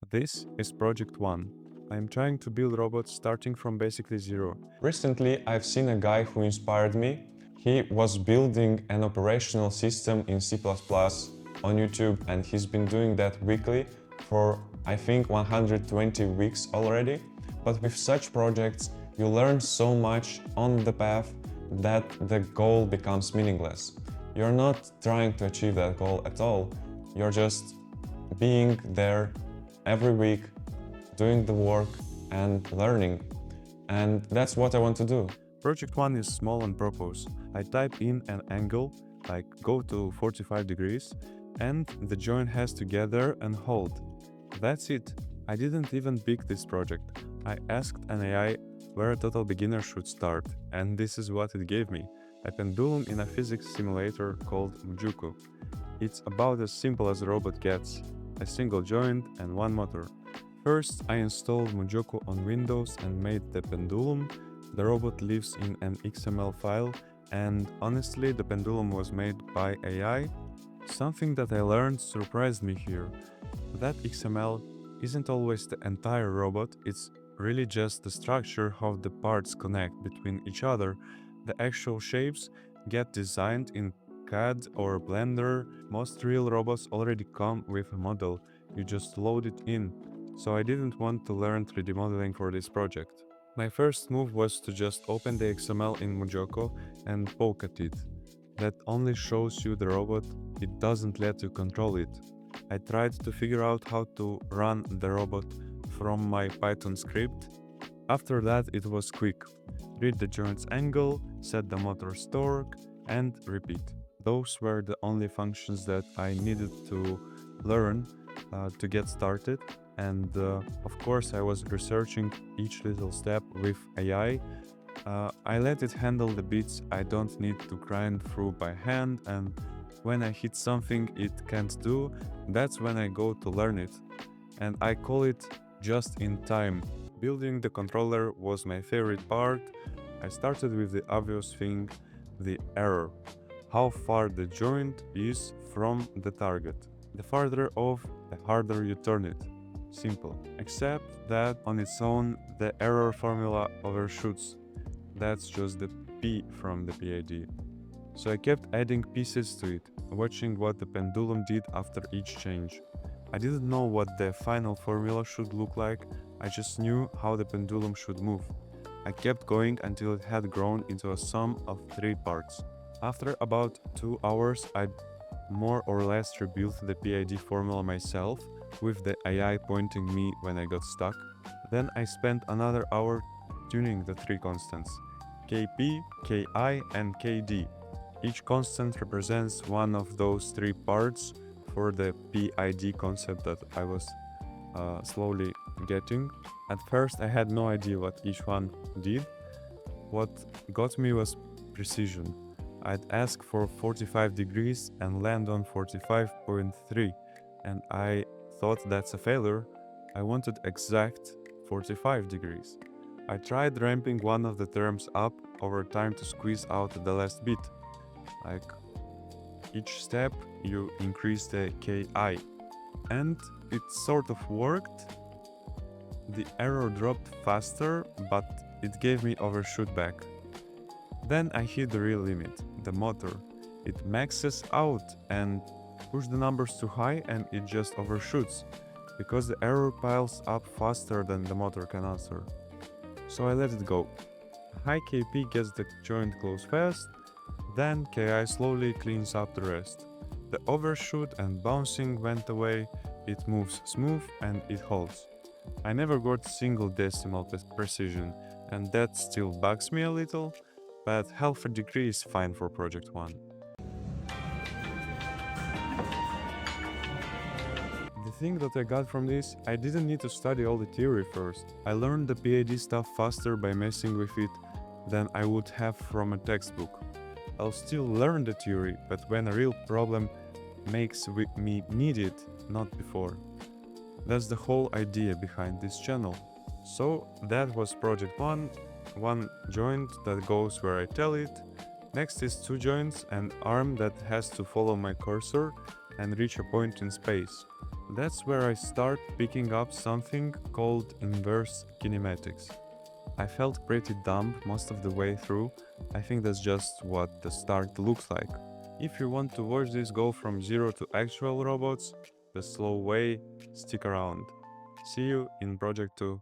This is Project 1. I'm trying to build robots starting from basically zero. Recently, I've seen a guy who inspired me. He was building an operational system in C++ on YouTube, and he's been doing that weekly for, I think, 120 weeks already. But with such projects, you learn so much on the path that the goal becomes meaningless. You're not trying to achieve that goal at all. You're just being there every week, doing the work and learning. And that's what I want to do. Project 1 is small on purpose. I type in an angle, like go to 45 degrees, and the joint has to gather and hold. That's it. I didn't even pick this project. I asked an AI where a total beginner should start, and this is what it gave me: a pendulum in a physics simulator called MuJoCo. It's about as simple as a robot gets: a single joint and one motor. First, I installed MuJoCo on Windows and made the pendulum. The robot lives in an XML file, and honestly, the pendulum was made by AI. Something that I learned surprised me here. That XML isn't always the entire robot, it's really just the structure, how the parts connect between each other. The actual shapes get designed in CAD or Blender. Most real robots already come with a model, you just load it in. So I didn't want to learn 3D modeling for this project. My first move was to just open the XML in MuJoCo and poke at it. That only shows you the robot, it doesn't let you control it. I tried to figure out how to run the robot from my Python script. After that, it was quick. Read the joint's angle, set the motor's torque, and repeat. Those were the only functions that I needed to learn to get started. And of course, I was researching each little step with AI. I let it handle the bits I don't need to grind through by hand, and when I hit something it can't do, that's when I go to learn it. And I call it just in time. Building the controller was my favorite part. I started with the obvious thing, the error. How far the joint is from the target. The farther off, the harder you turn it. Simple. Except that on its own, the error formula overshoots. That's just the P from the PID. So I kept adding pieces to it, watching what the pendulum did after each change. I didn't know what the final formula should look like, I just knew how the pendulum should move. I kept going until it had grown into a sum of 3 parts. After about 2 hours, I more or less rebuilt the PID formula myself, with the AI pointing me when I got stuck. Then I spent another hour tuning the 3 constants: KP, KI, and KD. Each constant represents one of those 3 parts for the PID concept that I was slowly getting. At first I had no idea what each one did. What got me was precision. I'd ask for 45 degrees and land on 45.3, and I thought that's a failure. I wanted exact 45 degrees. I tried ramping one of the terms up over time to squeeze out the last bit. Like each step you increase the KI, and it sort of worked. The error dropped faster, but it gave me overshoot back. Then I hit the real limit, the motor. It maxes out and push the numbers too high and it just overshoots, because the error piles up faster than the motor can answer. So I let it go. High KP gets the joint close fast, then KI slowly cleans up the rest. The overshoot and bouncing went away, it moves smooth and it holds. I never got single decimal precision, and that still bugs me a little, but half a degree is fine for Project 1. The thing that I got from this, I didn't need to study all the theory first. I learned the PID stuff faster by messing with it than I would have from a textbook. I'll still learn the theory, but when a real problem makes me need it, not before. That's the whole idea behind this channel. So that was Project 1, one joint that goes where I tell it. Next is 2 joints, an arm that has to follow my cursor and reach a point in space. That's where I start picking up something called inverse kinematics. I felt pretty dumb most of the way through. I think that's just what the start looks like. If you want to watch this go from zero to actual robots, the slow way, stick around. See you in Project 2.